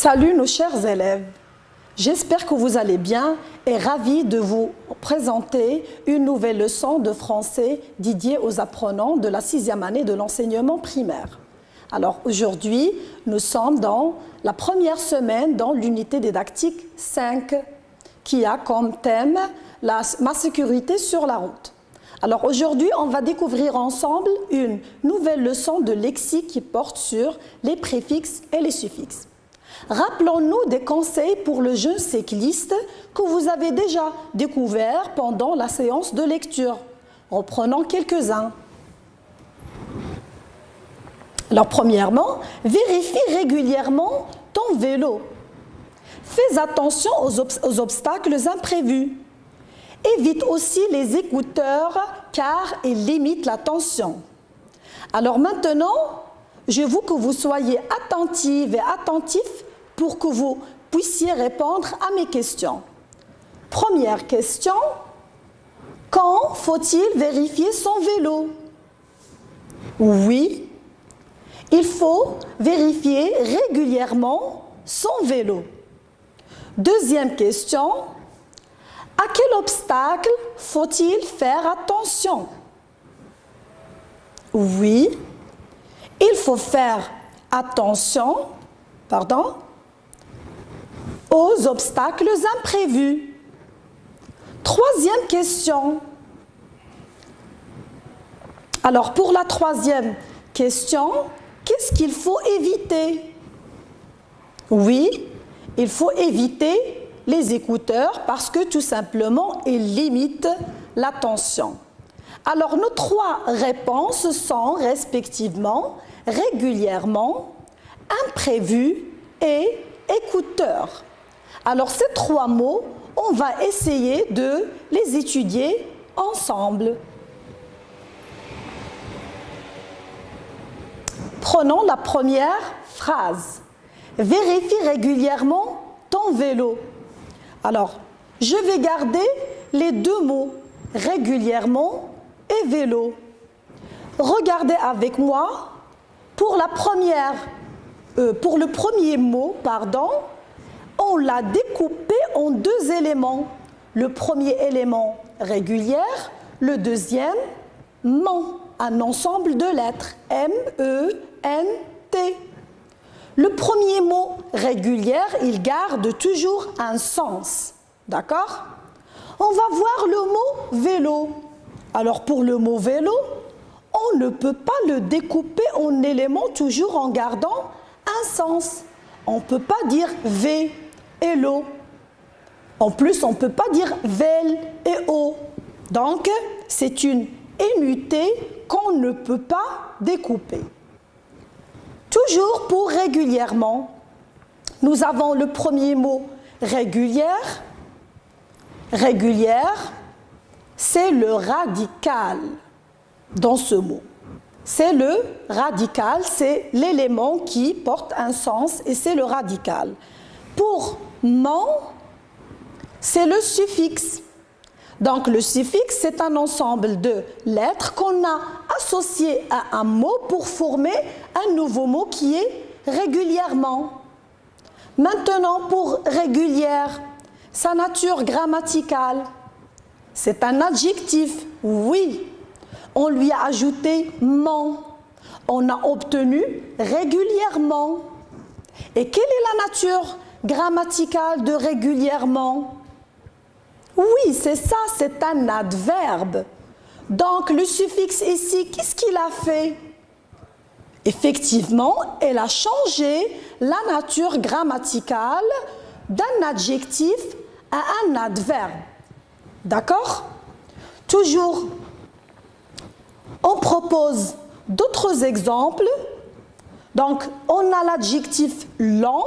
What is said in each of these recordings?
Salut nos chers élèves, j'espère que vous allez bien et ravi de vous présenter une nouvelle leçon de français dédiée aux apprenants de la 6e année de l'enseignement primaire. Alors aujourd'hui, nous sommes dans la première semaine dans l'unité didactique 5 qui a comme thème ma sécurité sur la route. Alors aujourd'hui, on va découvrir ensemble une nouvelle leçon de lexique qui porte sur les préfixes et les suffixes. Rappelons-nous des conseils pour le jeune cycliste que vous avez déjà découverts pendant la séance de lecture. Reprenons quelques-uns. Alors premièrement, vérifie régulièrement ton vélo. Fais attention aux obstacles imprévus. Évite aussi les écouteurs car ils limitent la tension. Alors maintenant, je veux que vous soyez attentives et attentifs pour que vous puissiez répondre à mes questions. Première question, quand faut-il vérifier son vélo? Oui, il faut vérifier régulièrement son vélo. Deuxième question, à quel obstacle faut-il faire attention? Oui, il faut faire attention, aux obstacles imprévus. Troisième question. Alors pour la troisième question, qu'est-ce qu'il faut éviter? Oui, il faut éviter les écouteurs parce que tout simplement, ils limitent la tension. Alors nos trois réponses sont respectivement régulièrement, imprévu et écouteur. Alors ces trois mots, on va essayer de les étudier ensemble. Prenons la première phrase. Vérifie régulièrement ton vélo. Alors, je vais garder les deux mots, régulièrement et vélo. Regardez avec moi, pour le premier mot, on l'a découpé en deux éléments. Le premier élément, régulière, le deuxième, ment, un ensemble de lettres, M-E-N-T. Le premier mot, régulière, il garde toujours un sens, d'accord? On va voir le mot vélo. Alors pour le mot vélo, on ne peut pas le découper en éléments toujours en gardant un sens. On ne peut pas dire V et l'eau. En plus, on ne peut pas dire vel et eau. Donc, c'est une énutée qu'on ne peut pas découper. Toujours pour régulièrement, nous avons le premier mot régulière. Régulière, c'est le radical dans ce mot. C'est le radical, c'est l'élément qui porte un sens et c'est le radical. Pour ment, c'est le suffixe. Donc le suffixe, c'est un ensemble de lettres qu'on a associé à un mot pour former un nouveau mot qui est régulièrement. Maintenant, pour régulière, sa nature grammaticale, c'est un adjectif, oui. On lui a ajouté ment. On a obtenu régulièrement. Et quelle est la nature grammaticale de régulièrement? Oui, c'est ça, c'est un adverbe. Donc le suffixe ici, qu'est-ce qu'il a fait? Effectivement, elle a changé la nature grammaticale d'un adjectif à un adverbe. D'accord? Toujours, on propose d'autres exemples. Donc, on a l'adjectif lent,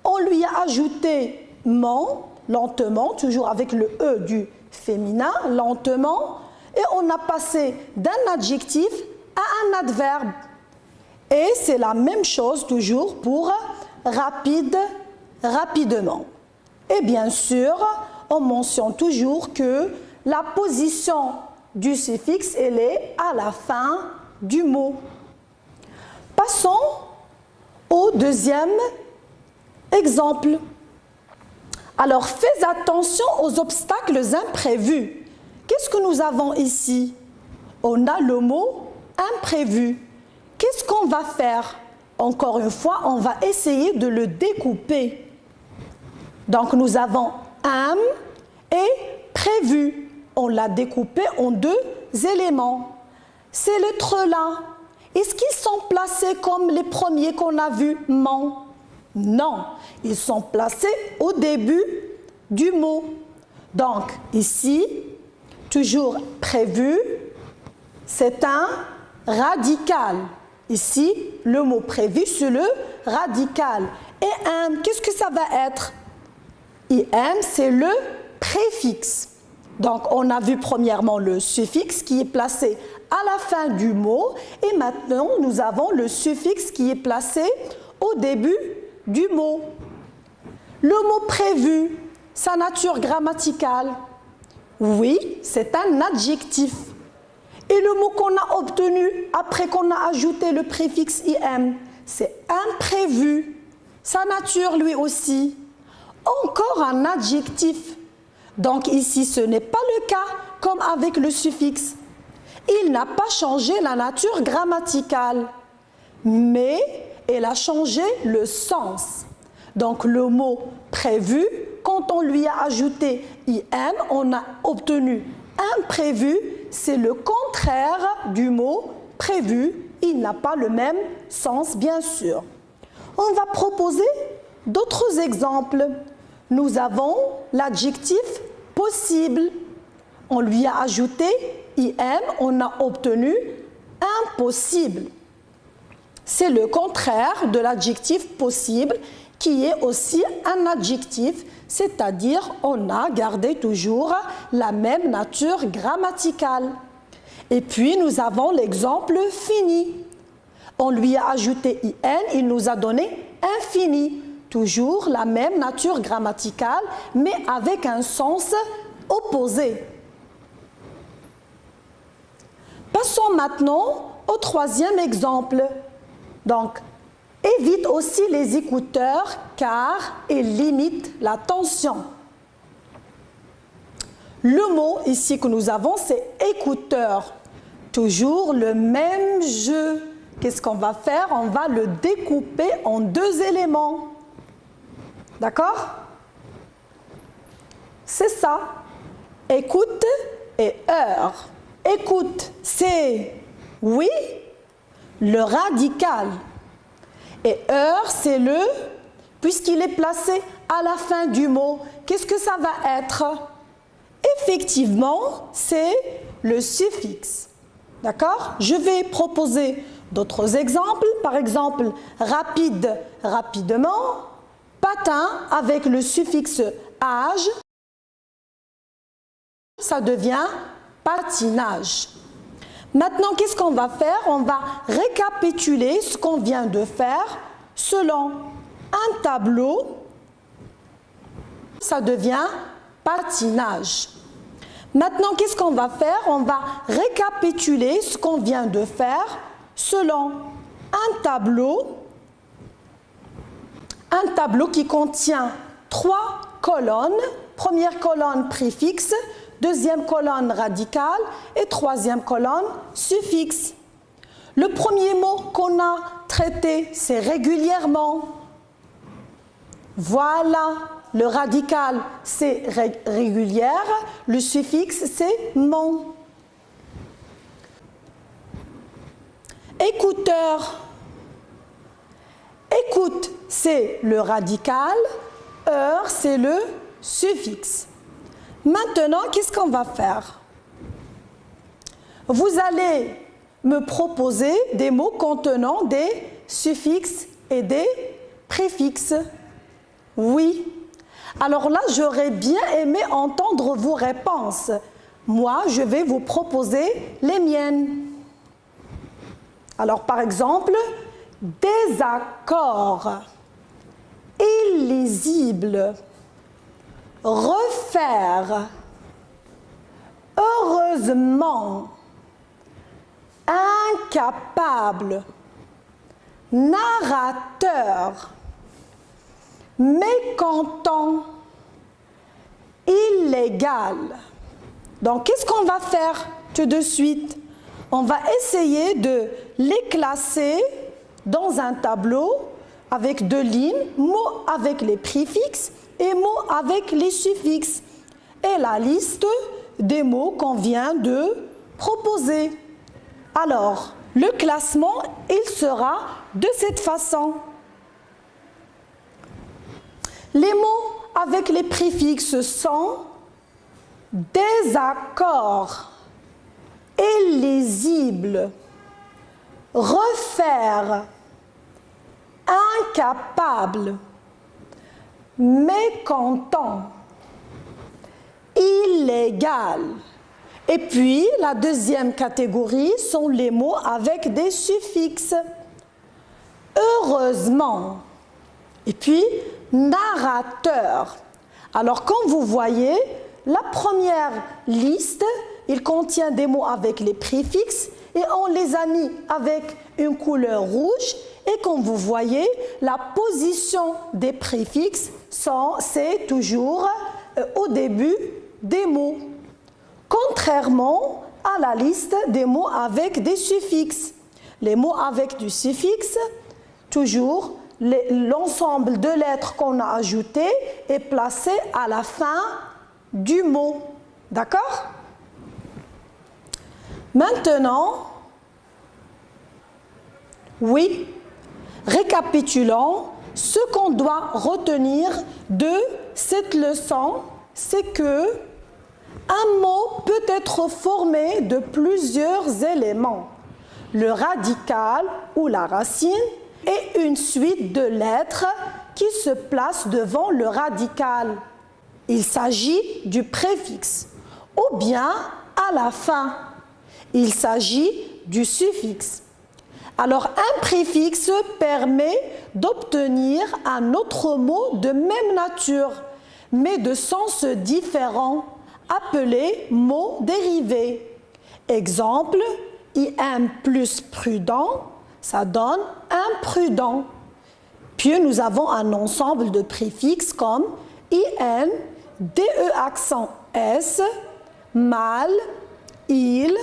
on lui a ajouté ment, lentement, toujours avec le E du féminin, lentement, et on a passé d'un adjectif à un adverbe. Et c'est la même chose toujours pour rapide, rapidement. Et bien sûr, on mentionne toujours que la position du suffixe, elle est à la fin du mot. Passons au deuxième Exemple. Alors, fais attention aux obstacles imprévus. Qu'est-ce que nous avons ici? On a le mot imprévu. Qu'est-ce qu'on va faire? Encore une fois, on va essayer de le découper. Donc, nous avons et prévu. On l'a découpé en deux éléments. Ces lettres-là, est-ce qu'ils sont placés comme les premiers qu'on a vus? Non, ils sont placés au début du mot. Donc, ici, toujours prévu, c'est un radical. Ici, le mot prévu, c'est le radical. Et qu'est-ce que ça va être? IM, c'est le préfixe. Donc, on a vu premièrement le suffixe qui est placé à la fin du mot. Et maintenant, nous avons le suffixe qui est placé au début du mot. Le mot prévu, sa nature grammaticale. Oui, c'est un adjectif. Et le mot qu'on a obtenu après qu'on a ajouté le préfixe IM, c'est imprévu. Sa nature, lui aussi. Encore un adjectif. Donc ici, ce n'est pas le cas comme avec le suffixe. Il n'a pas changé la nature grammaticale, mais il a changé le sens. Donc le mot prévu, quand on lui a ajouté IM, on a obtenu imprévu, c'est le contraire du mot prévu. Il n'a pas le même sens, bien sûr. On va proposer d'autres exemples. Nous avons l'adjectif possible. On lui a ajouté IM, on a obtenu impossible. C'est le contraire de l'adjectif possible qui est aussi un adjectif, c'est-à-dire on a gardé toujours la même nature grammaticale. Et puis nous avons l'exemple fini. On lui a ajouté IN, il nous a donné infini. Toujours la même nature grammaticale, mais avec un sens opposé. Passons maintenant au troisième exemple. Donc, évite aussi les écouteurs car ils limitent la tension. Le mot ici que nous avons, c'est écouteur. Toujours le même jeu. Qu'est-ce qu'on va faire? On va le découper en deux éléments. D'accord? C'est ça. Écoute et heure. Écoute, c'est oui, le radical. Et heure, c'est le, puisqu'il est placé à la fin du mot, qu'est-ce que ça va être? Effectivement, c'est le suffixe. D'accord? Je vais proposer d'autres exemples. Par exemple, rapide, rapidement. Patin avec le suffixe age, ça devient patinage. Maintenant, qu'est-ce qu'on va faire? On va récapituler ce qu'on vient de faire selon un tableau, ça devient patinage. Maintenant, qu'est-ce qu'on va faire? On va récapituler ce qu'on vient de faire selon un tableau qui contient 3 colonnes. Première colonne préfixe, deuxième colonne radicale et troisième colonne suffixe. Le premier mot qu'on a traité, c'est régulièrement. Voilà, le radical, c'est régulière, le suffixe, c'est mon. Écouteur. Écoute, c'est le radical, heure, c'est le suffixe. Maintenant, qu'est-ce qu'on va faire? Vous allez me proposer des mots contenant des suffixes et des préfixes. Oui. Alors là, j'aurais bien aimé entendre vos réponses. Moi, je vais vous proposer les miennes. Alors, par exemple, désaccord, illisible, refaire, heureusement, incapable, narrateur, mécontent, illégal. Donc, qu'est-ce qu'on va faire tout de suite? On va essayer de les classer dans un tableau avec 2 lignes, mots avec les préfixes et mots avec les suffixes. Et la liste des mots qu'on vient de proposer. Alors, le classement, il sera de cette façon. Les mots avec les préfixes sont désaccord, illisible, refaire, incapable, mécontent, illégal. Et puis, la deuxième catégorie sont les mots avec des suffixes. Heureusement. Et puis, narrateur. Alors, comme vous voyez, la première liste, il contient des mots avec les préfixes et on les a mis avec une couleur rouge. Et comme vous voyez, la position des préfixes, c'est toujours au début des mots. Contrairement à la liste des mots avec des suffixes. Les mots avec du suffixe, toujours l'ensemble de lettres qu'on a ajoutées est placé à la fin du mot. D'accord? Maintenant, oui, récapitulons, ce qu'on doit retenir de cette leçon, c'est que un mot peut être formé de plusieurs éléments. Le radical ou la racine est une suite de lettres qui se placent devant le radical. Il s'agit du préfixe. Ou bien à la fin, il s'agit du suffixe. Alors un préfixe permet d'obtenir un autre mot de même nature, mais de sens différent, appelé mot dérivé. Exemple, IM plus prudent, ça donne imprudent. Puis nous avons un ensemble de préfixes comme IN, DE accent S, mal, il,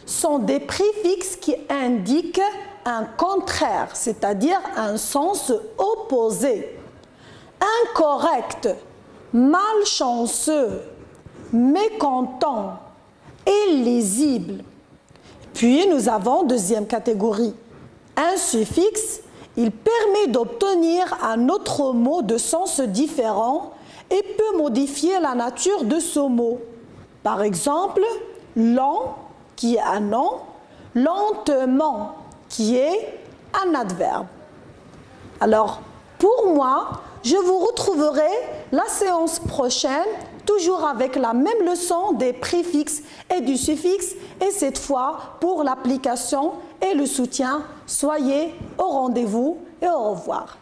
sont des préfixes qui indiquent un contraire, c'est-à-dire un sens opposé. Incorrect, malchanceux, mécontent, illisible. Puis nous avons deuxième catégorie, un suffixe, il permet d'obtenir un autre mot de sens différent et peut modifier la nature de ce mot. Par exemple, lent, qui est un nom, lentement, qui est un adverbe. Alors, pour moi, je vous retrouverai la séance prochaine, toujours avec la même leçon des préfixes et du suffixe, et cette fois pour l'application et le soutien. Soyez au rendez-vous et au revoir.